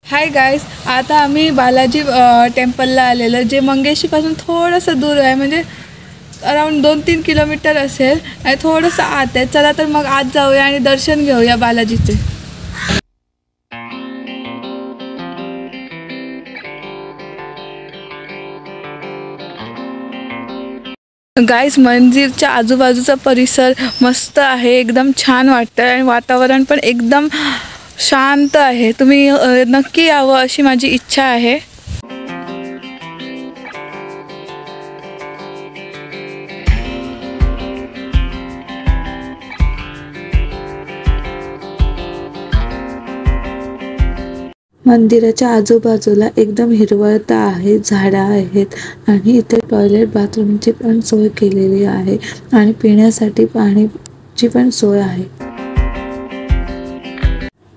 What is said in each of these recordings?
Hi guys, आता आम्ही बालाजी टेम्पलला आलेलो, जे मंगेशीपासून थोडंसं दूर आहे, म्हणजे अराउंड 2-3 किलोमीटर असेल आणि थोडंसं आत आहे. चला तर मग आत जाऊया आणि दर्शन घेऊया बालाजीचे. गाइस, मंदिरच्या आजूबाजूचा परिसर मस्त आहे, एकदम छान वाटतं आणि वातावरण पण एकदम शांत आहे. तुम्ही नक्की यावं अशी माझी इच्छा आहे. मंदिराच्या आजूबाजूला एकदम हिरवळता आहे, झाडं आहेत आणि इथे टॉयलेट बाथरूमची पण सोय केलेली आहे आणि पिण्यासाठी पाण्याची पण सोय आहे.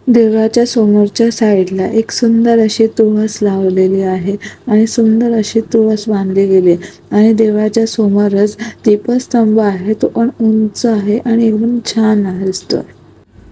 देवळाच्या समोरच्या साईडला एक सुंदर अशी तुळस लावलेली आहे आणि सुंदर अशी तुळस बांधली गेली आणि देवळाच्या समोरच दीपस्तंभ आहे, तो पण उंच आहे आणि एकदम छान दिसतोय.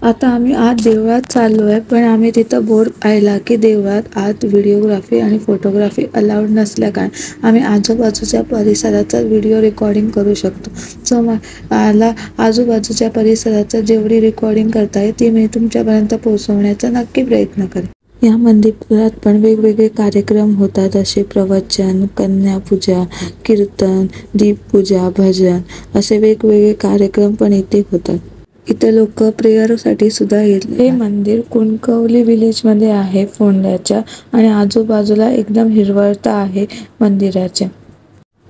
आता आम्ही आत देवळात चाललो आहे, पण आम्ही तिथं बोर्ड पाहिला की देवळात आत व्हिडिओग्राफी आणि फोटोग्राफी अलाउड नसल्या कारण आम्ही आजूबाजूच्या परिसराचा व्हिडिओ रेकॉर्डिंग करू शकतो. सो मला आजूबाजूच्या परिसराचं जेवढी रेकॉर्डिंग करता येईल ती मी तुमच्यापर्यंत पोहोचवण्याचा नक्की प्रयत्न करेन. या मंदिरात पण वेगवेगळे कार्यक्रम होतात, असे प्रवचन, कन्यापूजा, कीर्तन, दीपपूजा, भजन असे वेगवेगळे कार्यक्रम पण इथे होतात. इथे लोक प्रेयरसाठी सुद्धा येतात. हे मंदिर कुणकवली विलेजमध्ये आहे, फोंड्याच्या, आणि आजूबाजूला एकदम हिरवळता आहे मंदिराच्या.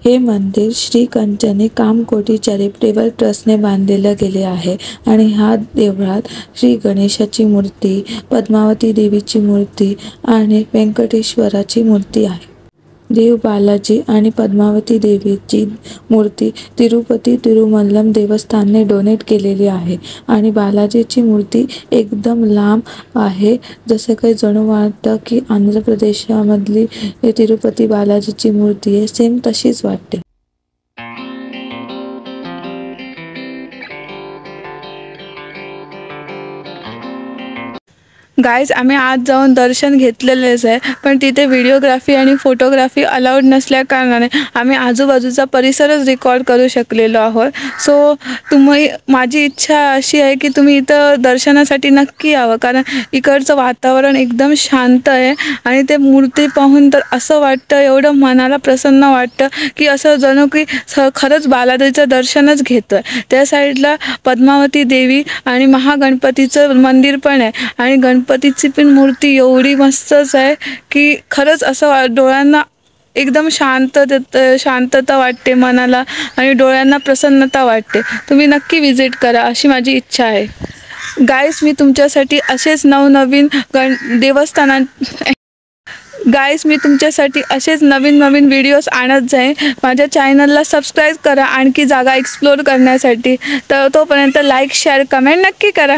हे मंदिर श्री कंचनी कामकोटी चॅरिटेबल ट्रस्टने बांधलेलं गेले आहे आणि ह्या देवळात श्री गणेशाची मूर्ती, पद्मावती देवीची मूर्ती आणि व्यंकटेश्वराची मूर्ती आहे. देव बालाजी आणि पद्मावती देवीची मूर्ती तिरुपती तिरुमल्लम देवस्थानने डोनेट केलेली आहे आणि बालाजीची मूर्ती एकदम लांब आहे, जसं काही जणू वाटतं की आंध्र प्रदेशामधली तिरुपती बालाजीची मूर्ती आहे, सेम तशीच वाटते. गाइस, आम्ही आज जाऊन दर्शन घेतलेलेच आहे, पण तिथे व्हिडिओग्राफी आणि फोटोग्राफी अलाउड नसल्या कारणाने आम्ही आजूबाजूचा परिसरच रेकॉर्ड करू शकलेलो आहोत. सो माझी इच्छा अशी आहे की तुम्ही इथं दर्शनासाठी नक्की यावं, कारण इकडचं वातावरण एकदम शांत आहे आणि ते मूर्ती पाहून तर असं वाटतं, एवढं मनाला प्रसन्न वाटतं की असं जणू की खरंच बालाजीचं दर्शनच घेतो आहे. त्या साईडला पद्मावती देवी आणि महागणपतीचं मंदिर पण आहे आणि गणपतीची पण मूर्ती एवढी मस्तच आहे की खरंच असं डोळ्यांना एकदम शांतता वाटते मनाला आणि डोळ्यांना प्रसन्नता वाटते. तुम्ही नक्की विजिट करा अशी माझी इच्छा आहे. गाइस, मी तुमच्यासाठी असेच नवनवीन असेच नवीन व्हिडिओज आणत जाईन. माझ्या चॅनलला सबस्क्राईब करा आणखी जागा एक्सप्लोर करण्यासाठी. तर तोपर्यंत लाईक, शेअर, कमेंट नक्की करा.